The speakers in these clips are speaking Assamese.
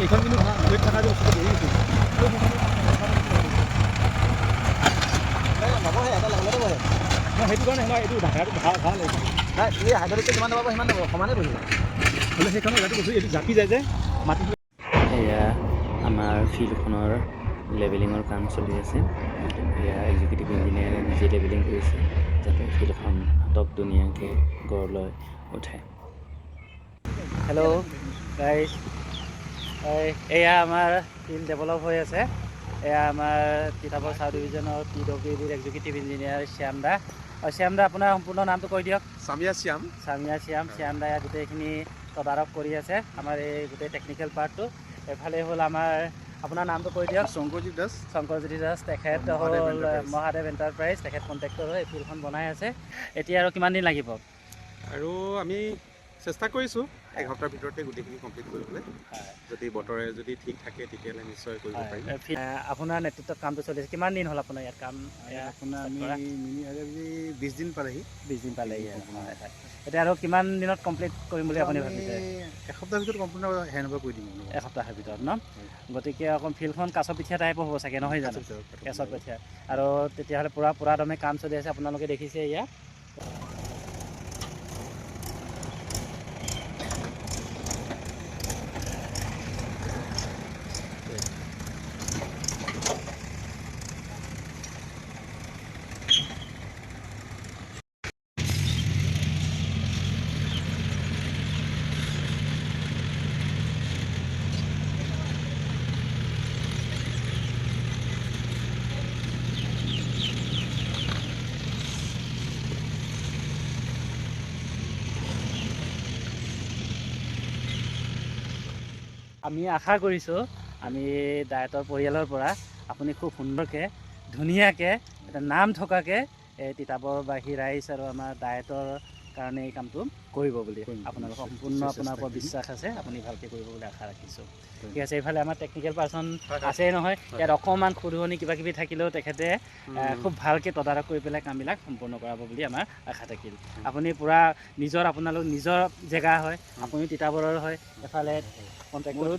এইখন কিন্তু ৱেট থকা যে বস্তুটো দেৰি হৈছে নবহে এটা লেভেলতে বহে সেইটো কাৰণে নহয় এইটো ঢাকাটো ভাল ভাল নাই এই হাইড্ৰলিকটো যিমান দবাব সিমান দবাব সমানে বহিব হ'লে সেইখন এইটো বস্তু এইটো জাপি যায় যে মাটি এয়া আমাৰ ফিল্ডখনৰ লেভেলিঙৰ কাম চলি আছে এয়া এক্সিকিউটিভ ইঞ্জিনিয়াৰে নিজে লেভেলিং কৰিছে যাতে ফিল্ডখন আটক ধুনীয়াকৈ গঢ় লৈ উঠে হেল্ল' গাইজ এয়া আমাৰ ফিল্ড ডেভেলপ হৈ আছে এয়া আমাৰ তিতাবৰ চাউথ ডিভিজনৰ PWDৰ এক্সিকিউটিভ ইঞ্জিনিয়াৰ শ্যাম দা শ্যাম দা আপোনাৰ সম্পূৰ্ণ নামটো কৈ দিয়ক সামিয়া শ্যাম শ্যাম দাই গোটেইখিনি তদাৰক কৰি আছে আমাৰ এই গোটেই টেকনিকেল পাৰ্টটো এফালে হ'ল আমাৰ আপোনাৰ নামটো কৈ দিয়ক শংকৰজিৎ দাস তেখেত হ'ল মহাদেৱ এণ্টাৰপ্ৰাইজ তেখেত কণ্ট্ৰেক্টৰ হৈ এই ফিল্ডখন বনাই আছে এতিয়া আৰু কিমান দিন লাগিব আৰু আমি চেষ্টা কৰিছোঁ এসপ্তাহৰ ভিতৰতে গোটেইখিনি কমপ্লিট কৰিবলৈ যদি বতৰে যদি ঠিক থাকে তেতিয়াহ'লে নিশ্চয় কৰিব পাৰিম আপোনাৰ নেতৃত্বত কামটো চলি আছে কিমান দিন হ'ল আপোনাৰ ইয়াত কাম আপোনাৰ আমি 20 দিন পালেহি 20 দিন পালেহি হয় এতিয়া আৰু কিমান দিনত কমপ্লিট কৰিম বুলি আপুনি ভাবিছে এসপ্তাহৰ ভিতৰত সম্পূৰ্ণ হেণ্ড অভাৰ কৰি দিম এসপ্তাহৰ ভিতৰত ন গতিকে অকণ ফিল্ডখন কাছপিঠীয়া টাইপৰ হ'ব চাগে নহয় জানো কাছপিঠীয়া আৰু তেতিয়াহ'লে পূৰা দমে কাম চলি আছে আপোনালোকে দেখিছে ইয়াত আমি আশা কৰিছোঁ আমি ডায়েটৰ পৰিয়ালৰ পৰা আপুনি খুব সুন্দৰকৈ ধুনীয়াকৈ এটা নাম থকাকৈ এই তিতাবৰবাসী ৰাইজ আৰু আমাৰ ডায়েটৰ কাৰণে এই কামটো কৰিব বুলি আপোনালোকৰ সম্পূৰ্ণ আপোনাৰ ওপৰত বিশ্বাস আছে আপুনি ভালকৈ কৰিব বুলি আশা ৰাখিছোঁ ঠিক আছে এইফালে আমাৰ টেকনিকেল পাৰ্চন আছেই নহয় ইয়াত অকণমান খুদুৱনি কিবা কিবি থাকিলেও তেখেতে খুব ভালকৈ তদাৰক কৰি পেলাই কামবিলাক সম্পূৰ্ণ কৰাব বুলি আমাৰ আশা থাকিল আপুনি পূৰা আপোনালোক নিজৰ জেগা হয় আপুনি তিতাবৰৰ হয় এফালে কণ্ট্ৰেক্টৰো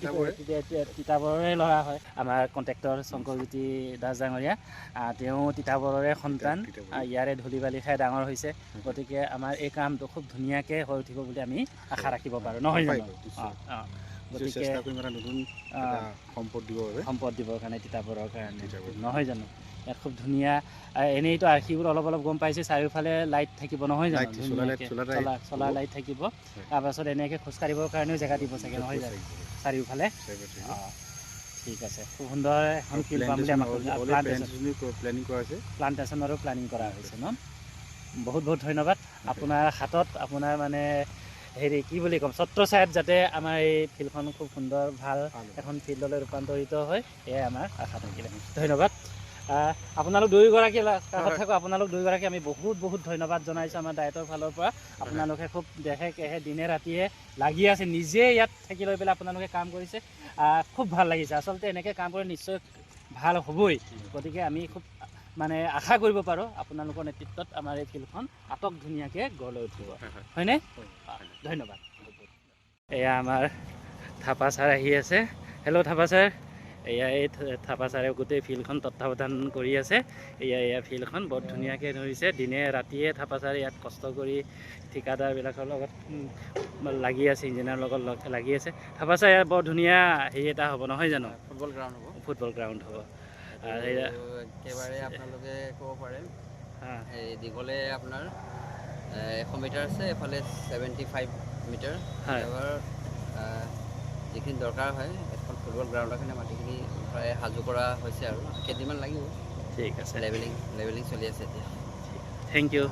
তিতাবৰৰে ল'ৰা হয় আমাৰ কণ্ট্ৰেক্টৰ শংকৰজ্যোতি দাস ডাঙৰীয়া তেওঁ তিতাবৰৰে সন্তান ইয়াৰে ধূলি বালি খাই ডাঙৰ হৈছে গতিকে আমাৰ এই কামটো খুব ধুনীয়াকৈ হৈ উঠিব বুলি আমি আশা ৰাখিব পাৰোঁ নহয় জানো গতিকে নতুন সম্পদ দিবৰ কাৰণে তিতাবৰৰ কাৰণে নহয় জানো ইয়াত খুব ধুনীয়া এনেইতো আৰ্হিবোৰ অলপ গম পাইছে চাৰিওফালে লাইট থাকিব নহয় জানো চলাৰ লাইট থাকিব তাৰপাছত এনেকৈ খোজকাঢ়িবৰ কাৰণেও জেগা দিব চাগে নহয় জানো চাৰিওফালে ঠিক আছে খুব সুন্দৰ এখন ফিল্ড পাম বুলি আমাক প্লান্টেশ্যনৰো প্লেনিং কৰা হৈছে ন বহুত ধন্যবাদ আপোনাৰ হাতত আপোনাৰ মানে হেৰি কি বুলি ক'ম ছত্ৰছায়াত যাতে আমাৰ এই ফিল্ডখন খুব সুন্দৰ ভাল এখন ফিল্ডলৈ ৰূপান্তৰিত হয় এয়াই আমাৰ আশা থাকিলে ধন্যবাদ আপোনালোক দুয়োগৰাকী কাষত থাকোঁ আপোনালোক দুয়োগৰাকী আমি বহুত ধন্যবাদ জনাইছোঁ আমাৰ ডায়েটৰ ফালৰ পৰা আপোনালোকে খুব দেহে কেহে দিনে ৰাতিয়ে লাগি আছে নিজে ইয়াত থাকি লৈ পেলাই আপোনালোকে কাম কৰিছে খুব ভাল লাগিছে আচলতে এনেকৈ কাম কৰি নিশ্চয় ভাল হ'বই গতিকে আমি খুব মানে আশা কৰিব পাৰোঁ আপোনালোকৰ নেতৃত্বত আমাৰ এই ফিল্ডখন আটক ধুনীয়াকৈ গঢ় লৈ উঠিব হয়নে ধন্যবাদ এয়া আমাৰ থাপা ছাৰ আহি আছে হেল্ল' থাপা ছাৰ এয়া এই থাপা ছাৰে গোটেই ফিল্ডখন তত্বাৱধান কৰি আছে এয়া ফিল্ডখন বৰ ধুনীয়াকৈ ধৰিছে দিনে ৰাতিয়ে থাপা ছাৰে ইয়াত কষ্ট কৰি ঠিকাদাৰবিলাকৰ লগত লাগি আছে ইঞ্জিনিয়াৰৰ লগত লাগি আছে থাপা ছাৰ ইয়াত বৰ ধুনীয়া হেৰি এটা হ'ব নহয় জানো ফুটবল গ্ৰাউণ্ড হ'ব একেবাৰে আপোনালোকে ক'ব পাৰে এই দীঘলে আপোনাৰ 100 মিটাৰ আছে এফালে 75 মিটাৰ এবাৰ যিখিনি দৰকাৰ হয় এখন ফুটবল গ্ৰাউণ্ডৰ কাৰণে মাটিখিনি প্ৰায় সাজু কৰা হৈছে আৰু কেইদিনমান লাগিব ঠিক আছে লেভেলিং চলি আছে এতিয়া থেংক ইউ